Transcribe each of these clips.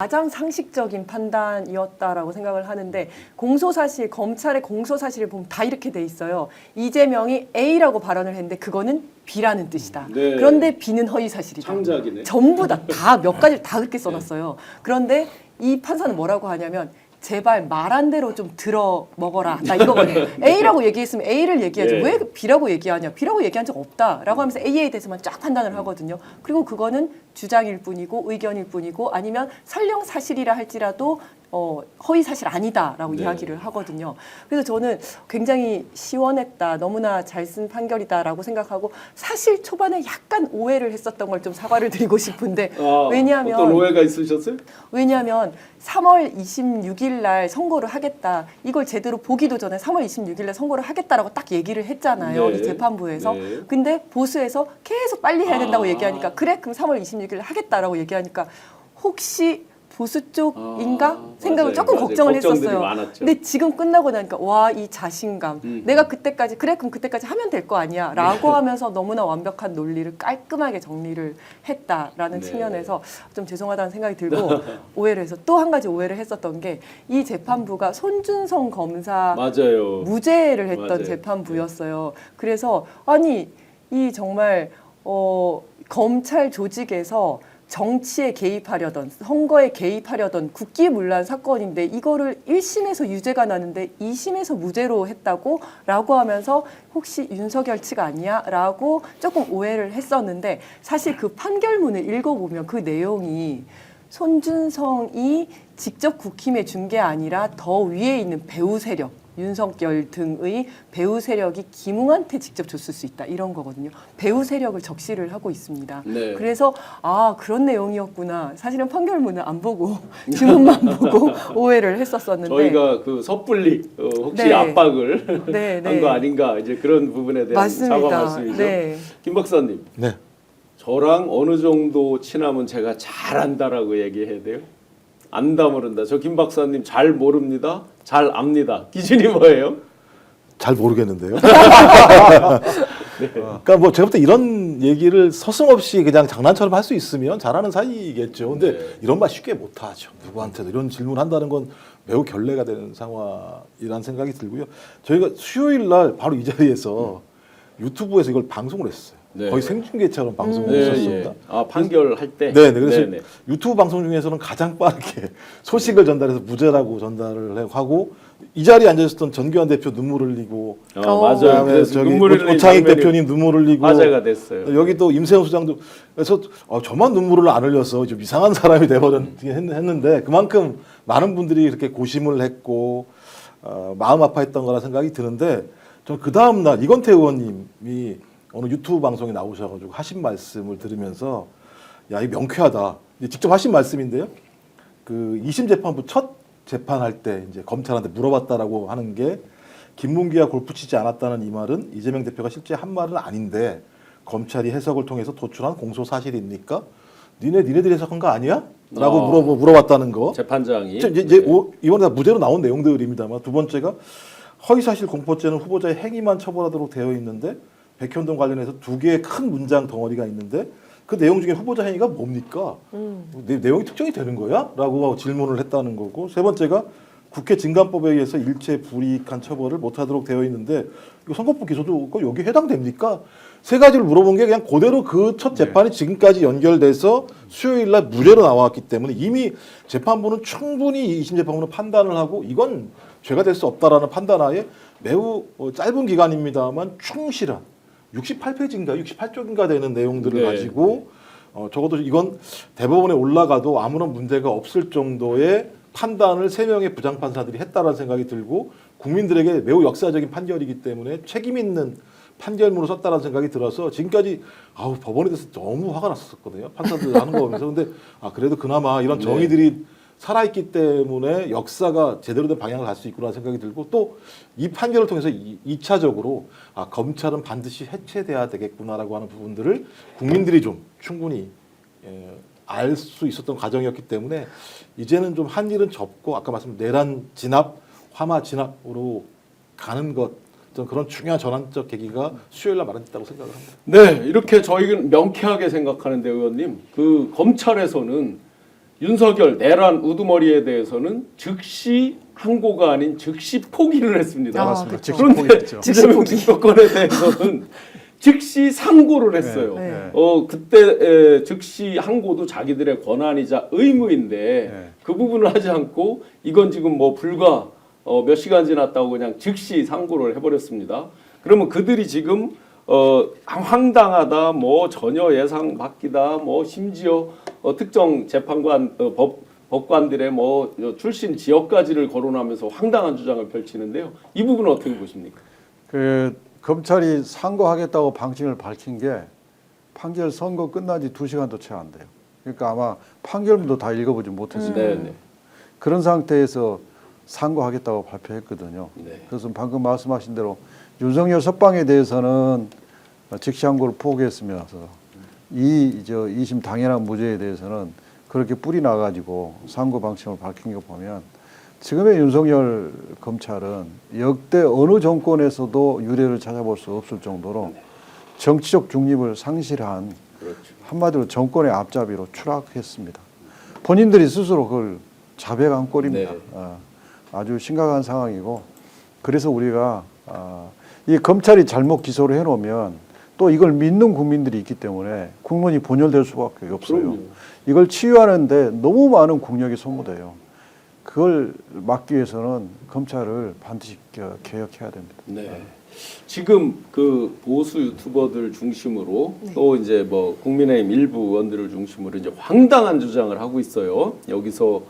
가장 상식적인 판단이었다라고 생각을 하는데 공소사실, 검찰의 공소사실을 보면 다 이렇게 돼 있어요. 이재명이 A라고 발언을 했는데 그거는 B라는 뜻이다. 네. 그런데 B는 허위사실이다. 창작이네. 전부 다 몇 가지를 다 그렇게 써놨어요. 그런데 이 판사는 뭐라고 하냐면 제발 말한 대로 좀 들어 먹어라. 나 이거거든요. A라고 얘기했으면 A를 얘기하지. 예. 왜 B라고 얘기하냐. B라고 얘기한 적 없다라고 하면서 A에 대해서만 쫙 판단을 하거든요. 그리고 그거는 주장일 뿐이고 의견일 뿐이고 아니면 설령 사실이라 할지라도 허위 사실 아니다라고 네. 이야기를 하거든요. 그래서 저는 굉장히 시원했다. 너무나 잘 쓴 판결이다라고 생각하고 사실 초반에 약간 오해를 했었던 걸 좀 사과를 드리고 싶은데 왜냐하면 어떤 오해가 있으셨어요? 왜냐하면 3월 26일 날 선고를 하겠다. 이걸 제대로 보기도 전에 3월 26일 날 선고를 하겠다라고 딱 얘기를 했잖아요. 네. 이 재판부에서. 네. 근데 보수에서 계속 빨리 해야 된다고 얘기하니까 그래 그럼 3월 26일 하겠다라고 얘기하니까 혹시 보수 쪽인가 생각을 맞아요. 조금 맞아요. 걱정을 걱정들이 했었어요. 많았죠. 근데 지금 끝나고 나니까 와 이 자신감. 내가 그때까지 그래 그럼 그때까지 하면 될 거 아니야 라고 하면서 너무나 완벽한 논리를 깔끔하게 정리를 했다라는 네. 측면에서 좀 죄송하다는 생각이 들고 오해를 해서 또 한 가지 오해를 했었던 게 이 재판부가 손준성 검사 맞아요. 무죄를 했던 맞아요. 재판부였어요. 그래서 아니 이 정말 검찰 조직에서 정치에 개입하려던 선거에 개입하려던 국기문란 사건인데 이거를 1심에서 유죄가 나는데 2심에서 무죄로 했다고? 라고 하면서 혹시 윤석열 측 아니야? 라고 조금 오해를 했었는데 사실 그 판결문을 읽어보면 그 내용이 손준성이 직접 국힘에 준 게 아니라 더 위에 있는 배후 세력 윤석열 등의 배후 세력이 김웅한테 직접 줬을 수 있다 이런 거거든요. 배후 세력을 적시를 하고 있습니다. 네. 그래서 아 그런 내용이었구나. 사실은 판결문을 안 보고 지문만 보고 오해를 했었었는데 저희가 그 섣불리 혹시 네. 압박을 네, 한 거 아닌가 이제 그런 부분에 대한 맞습니다. 사과 말씀이죠. 네. 김 박사님, 네. 저랑 어느 정도 친하면 제가 잘 안다라고 얘기해야 돼요? 안다 모른다. 저 김 박사님 잘 모릅니다. 잘 압니다. 기준이 뭐예요? 잘 모르겠는데요. 그러니까 뭐 제가 볼 때 이런 얘기를 서슴없이 그냥 장난처럼 할 수 있으면 잘하는 사이겠죠. 근데 네. 이런 말 쉽게 못 하죠. 누구한테도 이런 질문 한다는 건 매우 결례가 되는 상황이라는 생각이 들고요. 저희가 수요일 날 바로 이 자리에서 유튜브에서 이걸 방송을 했어요. 네. 거의 생중계처럼 방송을 네, 했었습니다. 예. 아 판결할 때. 네, 그래서 네네. 유튜브 방송 중에서는 가장 빠르게 소식을 전달해서 무죄라고 전달을 하고 이 자리에 앉아 있었던 전교환 대표 눈물 흘리고 맞아요. 그다음에 그래서 저기 눈물 흘리는 오창익 장면이 대표님 눈물 흘리고 화제가 됐어요. 여기 또 임세영 소장도 그래서 저만 눈물을 안 흘려서 좀 이상한 사람이 돼버렸긴 했는데 그만큼 많은 분들이 이렇게 고심을 했고 마음 아파했던 거라 생각이 드는데 저는 그 다음 날 이건태 의원님이 어느 유튜브 방송에 나오셔가지고 하신 말씀을 들으면서 야 이거 명쾌하다. 직접 하신 말씀인데요. 그 2심 재판부 첫 재판할 때 이제 검찰한테 물어봤다라고 하는 게 김문기가 골프 치지 않았다는 이 말은 이재명 대표가 실제 한 말은 아닌데 검찰이 해석을 통해서 도출한 공소 사실입니까? 니네들이 해석한 거 아니야? 라고 물어봤다는 거. 재판장이 이제 이번에 다 무죄로 나온 내용들입니다만 두 번째가 허위사실 공포죄는 후보자의 행위만 처벌하도록 되어 있는데 백현동 관련해서 두 개의 큰 문장 덩어리가 있는데 그 내용 중에 후보자 행위가 뭡니까? 내용이 특정이 되는 거야? 라고 질문을 했다는 거고 세 번째가 국회 증감법에 의해서 일체 불이익한 처벌을 못하도록 되어 있는데 이거 선거법 기소도 여기 해당됩니까? 세 가지를 물어본 게 그냥 그대로 그 첫 재판이 지금까지 연결돼서 수요일 날 무죄로 나왔기 때문에 이미 재판부는 충분히 2심 재판부는 판단을 하고 이건 죄가 될 수 없다라는 판단하에 매우 짧은 기간입니다만 충실한 68페이지인가 68쪽인가 되는 내용들을 네. 가지고 적어도 이건 대법원에 올라가도 아무런 문제가 없을 정도의 판단을 3명의 부장판사들이 했다라는 생각이 들고 국민들에게 매우 역사적인 판결이기 때문에 책임 있는 판결문을 썼다라는 생각이 들어서 지금까지 법원에 대해서 너무 화가 났었거든요. 판사들 하는 거 보면서. 근데 그래도 그나마 이런 정의들이 살아있기 때문에 역사가 제대로 된 방향을 갈 수 있구나 생각이 들고 또 이 판결을 통해서 2차적으로 검찰은 반드시 해체돼야 되겠구나라고 하는 부분들을 국민들이 좀 충분히 알 수 있었던 과정이었기 때문에 이제는 좀 한 일은 접고 아까 말씀드린 내란 진압, 화마 진압으로 가는 것 그런 중요한 전환적 계기가 수요일 날 마련됐다고 생각을 합니다. 네, 이렇게 저희는 명쾌하게 생각하는데 의원님, 그 검찰에서는 윤석열 내란 우두머리에 대해서는 즉시 항고가 아닌 즉시 포기를 했습니다. 맞습니다. 그쵸. 그런데 포기했죠. 즉시 이재명 포기. 집권에 대해서는 즉시 상고를 했어요. 네. 그때 즉시 항고도 자기들의 권한이자 의무인데 네. 그 부분을 하지 않고 이건 지금 뭐 불과 몇 시간 지났다고 그냥 즉시 상고를 해버렸습니다. 그러면 그들이 지금 황당하다, 뭐 전혀 예상 밖이다, 뭐 심지어 특정 재판관 법관들의 뭐 출신 지역까지를 거론하면서 황당한 주장을 펼치는데요. 이 부분은 어떻게 보십니까? 그 검찰이 상고하겠다고 방침을 밝힌 게 판결 선고 끝난 지 2시간도 채 안 돼요. 그러니까 아마 판결문도 다 읽어보지 못했을 거예요. 네. 그런 상태에서 상고하겠다고 발표했거든요. 네. 그래서 방금 말씀하신 대로 윤석열 석방에 대해서는 즉시 항고를 포기했으면서 이 2심 당연한 무죄에 대해서는 그렇게 뿌리 나가지고 상고 방침을 밝힌 거 보면 지금의 윤석열 검찰은 역대 어느 정권에서도 유례를 찾아볼 수 없을 정도로 정치적 중립을 상실한 그렇죠. 한마디로 정권의 앞잡이로 추락했습니다. 본인들이 스스로 그걸 자백한 꼴입니다. 네. 아주 심각한 상황이고 그래서 우리가 이 검찰이 잘못 기소를 해놓으면 또 이걸 믿는 국민들이 있기 때문에 국론이 분열될 수밖에 없어요. 그럼요. 이걸 치유하는데 너무 많은 국력이 소모돼요. 그걸 막기 위해서는 검찰을 반드시 개혁해야 됩니다. 네. 지금 그 보수 유튜버들 중심으로 또 이제 뭐 국민의힘 일부 의원들을 중심으로 이제 황당한 주장을 하고 있어요. 여기서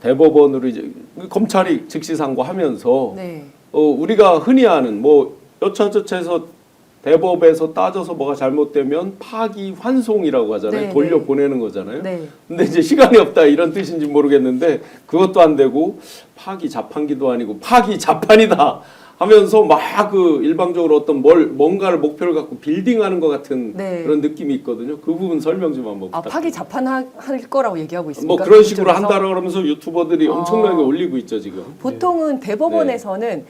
대법원으로 이제 검찰이 즉시 상고하면서 네. 우리가 흔히 아는 뭐 여차저차해서 대법에서 따져서 뭐가 잘못되면 파기 환송이라고 하잖아요. 네, 돌려보내는 거잖아요. 네. 근데 이제 시간이 없다 이런 뜻인지 모르겠는데 그것도 안 되고 파기 자판기도 아니고 파기 자판이다 하면서 막 그 일방적으로 어떤 뭔가를 목표를 갖고 빌딩하는 것 같은 네. 그런 느낌이 있거든요. 그 부분 설명 좀 한번 부탁드립니다. 파기 자판할 거라고 얘기하고 있습니까? 뭐 그런 식으로 그쪽에서? 한다고 그러면서 유튜버들이 엄청나게 올리고 있죠 지금. 보통은 대법원에서는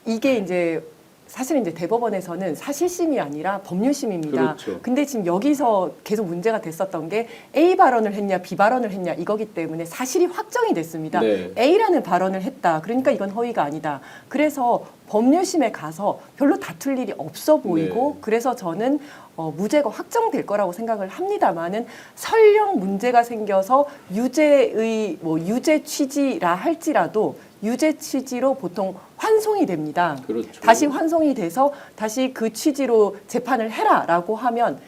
이게 이제 사실은 이제 대법원에서는 사실심이 아니라 법률심입니다. 그렇죠. 근데 지금 여기서 계속 문제가 됐었던 게 A 발언을 했냐 B 발언을 했냐 이거기 때문에 사실이 확정이 됐습니다. 네. A라는 발언을 했다. 그러니까 이건 허위가 아니다. 그래서 법률심에 가서 별로 다툴 일이 없어 보이고 네. 그래서 저는 무죄가 확정될 거라고 생각을 합니다만은 설령 문제가 생겨서 유죄 취지라 할지라도 유죄 취지로 보통 환송이 됩니다. 그렇죠. 다시 환송이 돼서 다시 그 취지로 재판을 해라라고 하면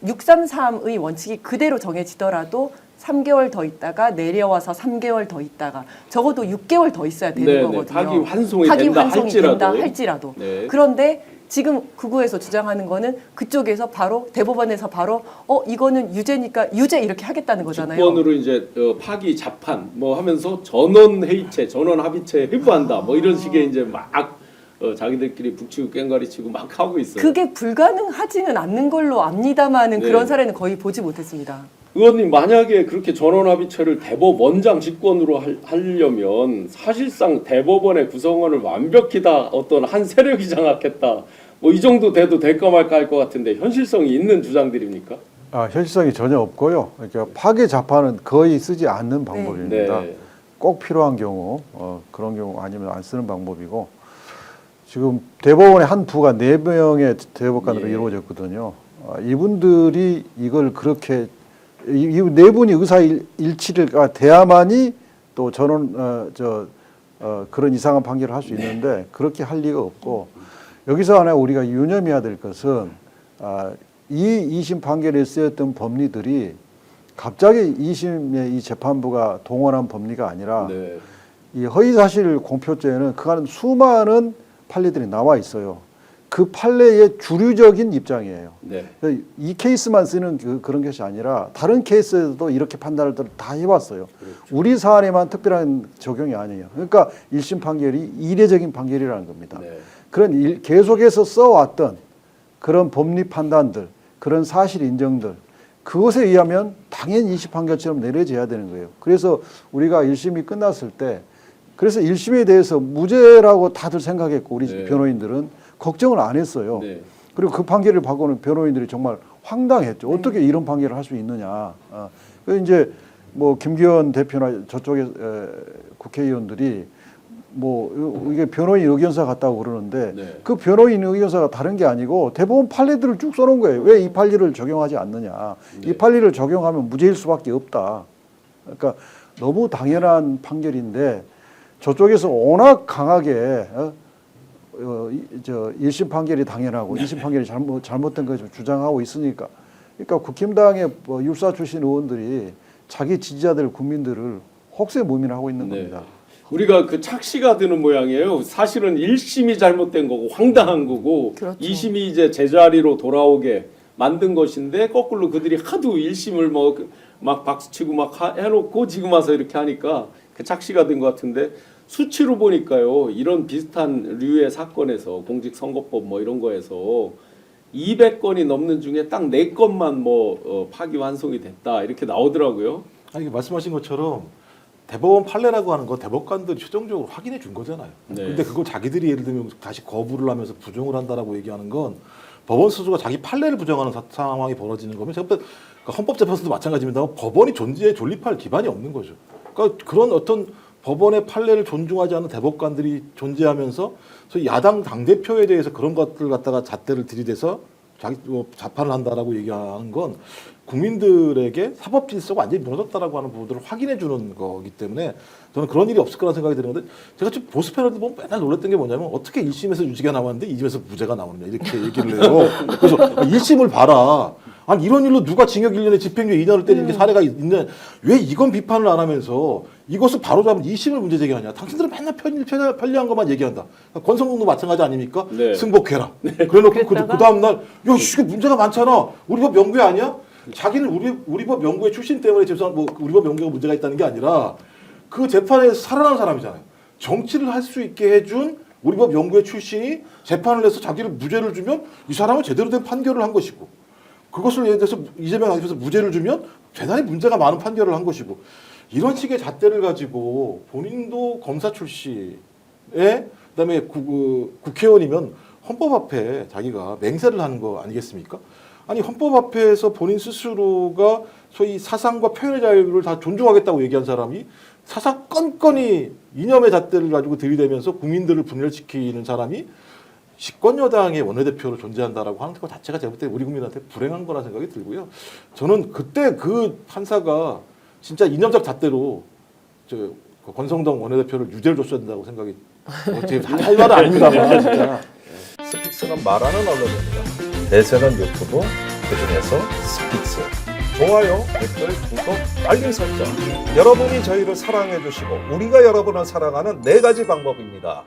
633의 원칙이 그대로 정해지더라도 3개월 더 있다가 내려와서 3개월 더 있다가 적어도 6개월 더 있어야 되는 네네. 거거든요. 파기 환송이 된다 할지라도. 네. 그런데 지금 극우에서 주장하는 거는 그쪽에서 바로 대법원에서 바로 이거는 유죄니까 유죄 이렇게 하겠다는 거잖아요. 직권으로 이제 파기 자판 뭐 하면서 전원 회의체, 전원 합의체 회부한다 뭐 이런 식의 이제 막 자기들끼리 북치고 깽가리치고 막 하고 있어요. 그게 불가능하지는 않는 걸로 압니다만은 네. 그런 사례는 거의 보지 못했습니다. 의원님 만약에 그렇게 전원 합의체를 대법원장 직권으로 하려면 사실상 대법원의 구성원을 완벽히 다 어떤 한 세력이 장악했다. 뭐 이 정도 돼도 될까 말까 할 것 같은데 현실성이 있는 주장들입니까? 현실성이 전혀 없고요. 그러니까 파기 자판은 거의 쓰지 않는 방법입니다. 네. 꼭 필요한 경우 그런 경우 아니면 안 쓰는 방법이고 지금 대법원의 한 부가 4명의 대법관으로 예. 이루어졌거든요. 이분들이 이걸 그렇게 이 4분이 의사 일치가 돼야만이 또 전원 그런 이상한 판결을 할 수 있는데 그렇게 할 리가 없고 여기서 하나 우리가 유념해야 될 것은 이 2심 판결에 쓰였던 법리들이 갑자기 2심의 이 재판부가 동원한 법리가 아니라 네. 이 허위사실 공표죄는 그간 수많은 판례들이 나와 있어요. 그 판례의 주류적인 입장이에요. 네. 이 케이스만 쓰는 그런 것이 아니라 다른 케이스에서도 이렇게 판단을 다 해봤어요. 그렇죠. 우리 사안에만 특별한 적용이 아니에요. 그러니까 1심 판결이 이례적인 판결이라는 겁니다. 네. 그런 계속해서 써왔던 그런 법리 판단들, 그런 사실 인정들, 그것에 의하면 당연히 2심 판결처럼 내려져야 되는 거예요. 그래서 우리가 1심이 끝났을 때, 그래서 1심에 대해서 무죄라고 다들 생각했고, 우리 네. 변호인들은 걱정을 안 했어요. 네. 그리고 그 판결을 받고는 변호인들이 정말 황당했죠. 어떻게 이런 판결을 할 수 있느냐. 그래서 이제 뭐 김기현 대표나 저쪽에 국회의원들이 뭐 이게 변호인 의견서 같다고 그러는데 네. 그 변호인 의견서가 다른 게 아니고 대법원 판례들을 쭉 써놓은 거예요. 왜 이 판례를 적용하지 않느냐? 네. 이 판례를 적용하면 무죄일 수밖에 없다. 그러니까 너무 당연한 판결인데 저쪽에서 워낙 강하게 저 1심 판결이 당연하고 2심 판결이 잘못된 것을 주장하고 있으니까 그러니까 국힘당의 뭐 율사 출신 의원들이 자기 지지자들 국민들을 혹세무민하고 있는 네. 겁니다. 우리가 그 착시가 드는 모양이에요. 사실은 1심이 잘못된 거고 황당한 거고 그렇죠. 2심이 이제 제자리로 돌아오게 만든 것인데 거꾸로 그들이 하도 1심을 뭐 막 박수치고 막 해놓고 지금 와서 이렇게 하니까 그 착시가 된 것 같은데 수치로 보니까요. 이런 비슷한 류의 사건에서 공직선거법 뭐 이런 거에서 200건이 넘는 중에 딱 4건만 뭐 파기환송이 됐다 이렇게 나오더라고요. 아니 말씀하신 것처럼 대법원 판례라고 하는 거 대법관들이 최종적으로 확인해 준 거잖아요. 네. 근데 그걸 자기들이 예를 들면 다시 거부를 하면서 부정을 한다라고 얘기하는 건 법원 스스로가 자기 판례를 부정하는 상황이 벌어지는 거면 제가 볼 때 헌법재판소도 마찬가지입니다만 법원이 존재에 존립할 기반이 없는 거죠. 그러니까 그런 어떤 법원의 판례를 존중하지 않는 대법관들이 존재하면서 소위 야당 당대표에 대해서 그런 것들 갖다가 잣대를 들이대서 자기 자판을 한다라고 얘기하는 건 국민들에게 사법 질서가 완전히 무너졌다라고 하는 부분들을 확인해 주는 거기 때문에 저는 그런 일이 없을 거라는 생각이 드는데 제가 지금 보수 패널들 보면 맨날 놀랐던 게 뭐냐면 어떻게 1심에서 유죄가 나왔는데 2심에서 무죄가 나오느냐 이렇게 얘기를 해요. 그래서 1심을 봐라. 아니 이런 일로 누가 징역 1년에 집행유예 2년을 때리는 게 사례가 있냐. 왜 이건 비판을 안 하면서 이것을 바로잡은 2심을 문제 제기하냐. 당신들은 맨날 편리한 것만 얘기한다. 권성동도 마찬가지 아닙니까? 네. 승복해라. 그래놓고 그랬다가? 그 다음날 야 이게 문제가 많잖아. 우리 법 연구회 아니야? 자기는 우리 법 연구회 출신 때문에 죄송한 뭐 우리 법 연구가 문제가 있다는 게 아니라 그 재판에서 살아난 사람이잖아요. 정치를 할 수 있게 해준 우리 법 연구회 출신이 재판을 해서 자기를 무죄를 주면 이 사람은 제대로 된 판결을 한 것이고 그것을 예를 들어서 이재명 당선인에서 무죄를 주면 대단히 문제가 많은 판결을 한 것이고 이런 식의 잣대를 가지고 본인도 검사 출신에 그다음에 국회의원이면 헌법 앞에 자기가 맹세를 하는 거 아니겠습니까? 아니 헌법 앞에서 본인 스스로가 소위 사상과 표현의 자유를 다 존중하겠다고 얘기한 사람이 사상 건건이 이념의 잣대를 가지고 들이대면서 국민들을 분열시키는 사람이 집권 여당의 원내대표로 존재한다라고 하는 것 자체가 제가 볼 때 우리 국민한테 불행한 거라 생각이 들고요. 저는 그때 그 판사가 진짜 이념적 잣대로 권성동 원내대표를 유죄를 줬어야 된다고 생각이 할 말은 아닙니다만 진짜. 스픽스는 말하는 언론입니다. 대세는 유튜브, 그중에서 스픽스. 좋아요, 댓글, 구독, 알림 설정. 여러분이 저희를 사랑해 주시고 우리가 여러분을 사랑하는 4가지 방법입니다.